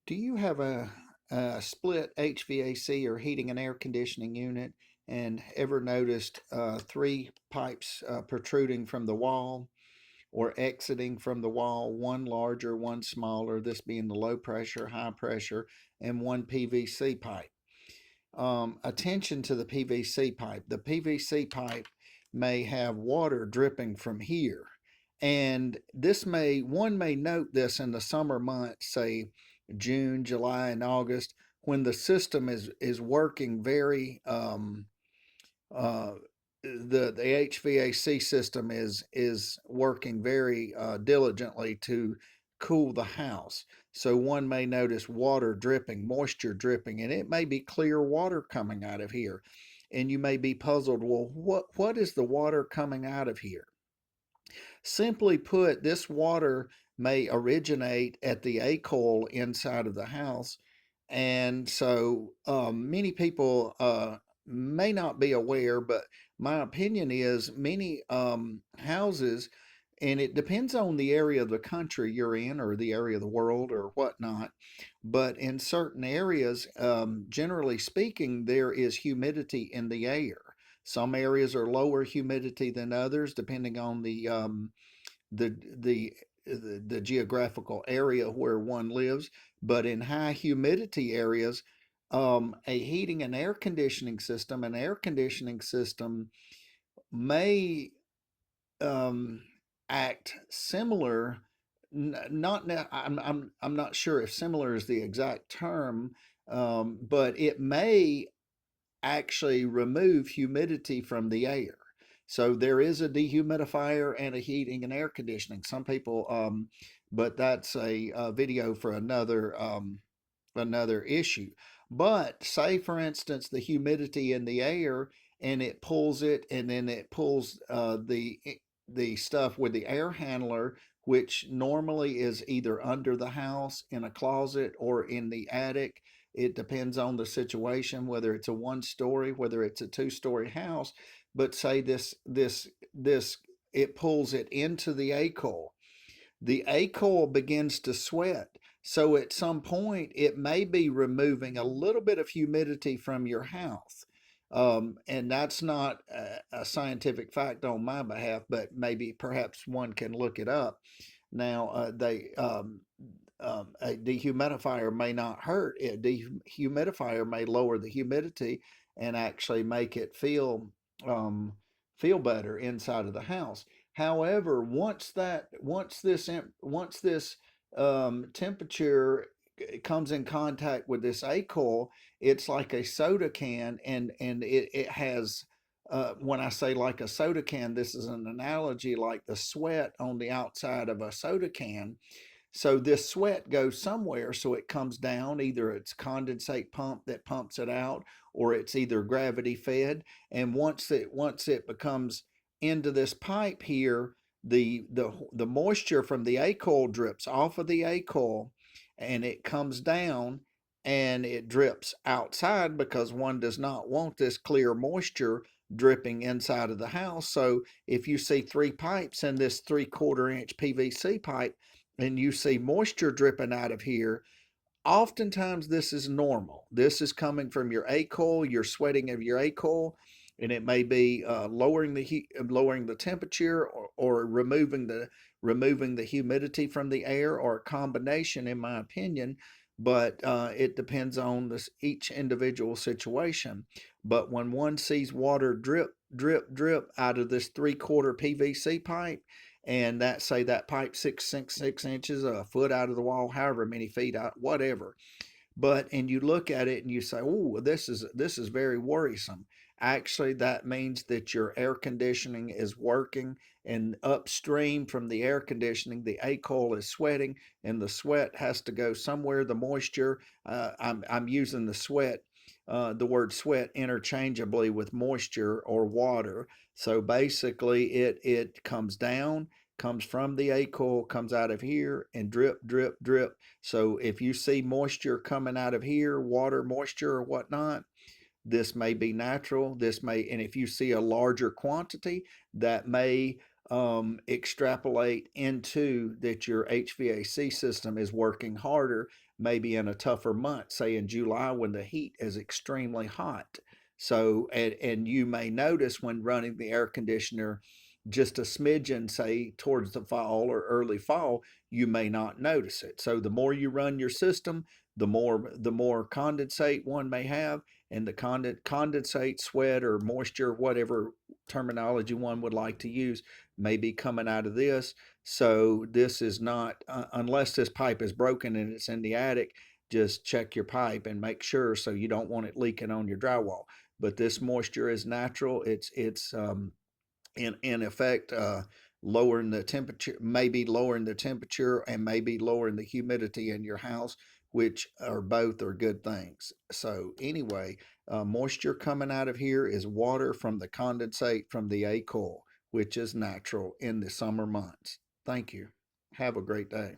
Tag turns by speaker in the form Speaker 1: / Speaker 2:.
Speaker 1: Do you have a split HVAC or heating and air conditioning unit and ever noticed three pipes protruding from the wall or exiting from the wall, one larger, one smaller, this being the low pressure, high pressure, and one PVC pipe? Attention to the PVC pipe. The PVC pipe may have water dripping from here. And one may note this in the summer months, say June, July, and August, when the system is working very uh, the HVAC system is working very diligently to cool the house. So one may notice water dripping, moisture dripping, and it may be clear water coming out of here. And you may be puzzled, well, what is the water coming out of here? Simply put, this water may originate at the A coil inside of the house. And so many people may not be aware, but my opinion is many houses, and it depends on the area of the country you're in or the area of the world or whatnot, but in certain areas, generally speaking, there is humidity in the air. Some areas are lower humidity than others, depending on the the the geographical area where one lives. But in high humidity areas, a heating and air conditioning system, an air conditioning system may um, act similar. Not now. I'm not sure if similar is the exact term, but it may actually remove humidity from the air. So there is a dehumidifier and a heating and air conditioning. Some people, but that's a video for another issue. But say, for instance, the humidity in the air, and it pulls it, and then it pulls the stuff with the air handler, which normally is either under the house, in a closet, or in the attic. It depends on the situation, whether it's a one story, whether it's a two-story house. But say this it pulls it into the A coil. The A coil begins to sweat. So at some point, it may be removing a little bit of humidity from your house. And that's not a scientific fact on my behalf, but maybe perhaps one can look it up. Now, a dehumidifier may not hurt. A dehumidifier may lower the humidity and actually make it um, feel better inside of the house. However, once this temperature comes in contact with this A coil, it's like a soda can, and it has. When I say like a soda can, this is an analogy like the sweat on the outside of a soda can. So this sweat goes somewhere, so it comes down. Either it's condensate pump that pumps it out, or it's either gravity fed. And once it becomes into this pipe here, the moisture from the A coil drips off of the A coil, and it comes down and it drips outside because one does not want this clear moisture dripping inside of the house. So if you see three pipes in this 3/4 inch PVC pipe, and you see moisture dripping out of here, oftentimes this is normal. This is coming from your A coil, your sweating of your A coil, and it may be lowering the heat, lowering the temperature, or removing the humidity from the air, or a combination, in my opinion. But it depends on each individual situation. But when one sees water drip, drip, drip out of this 3/4 PVC pipe, and that say that pipe 6 inches, a foot out of the wall, however many feet out, whatever. But and you look at it and you say, "Oh, this is very worrisome." Actually, that means that your air conditioning is working, and upstream from the air conditioning, the A coil is sweating, and the sweat has to go somewhere. The moisture, I'm using the word sweat interchangeably with moisture or water. So basically, it comes down, comes from the A coil, comes out of here, and drip, drip, drip. So if you see moisture coming out of here, water, moisture, or whatnot, this may be natural. And if you see a larger quantity, that may extrapolate into that your HVAC system is working harder, maybe in a tougher month, say in July when the heat is extremely hot. So, and you may notice when running the air conditioner just a smidgen, say towards the fall or early fall, you may not notice it. So the more you run your system, the more condensate one may have, and the condensate, sweat, or moisture, whatever terminology one would like to use, may be coming out of this. So this is not, unless this pipe is broken and it's in the attic, just check your pipe and make sure, so you don't want it leaking on your drywall. But this moisture is natural. It's in effect lowering the temperature, maybe lowering the temperature and maybe lowering the humidity in your house, which are both are good things. So anyway, moisture coming out of here is water from the condensate from the A coil, which is natural in the summer months. Thank you. Have a great day.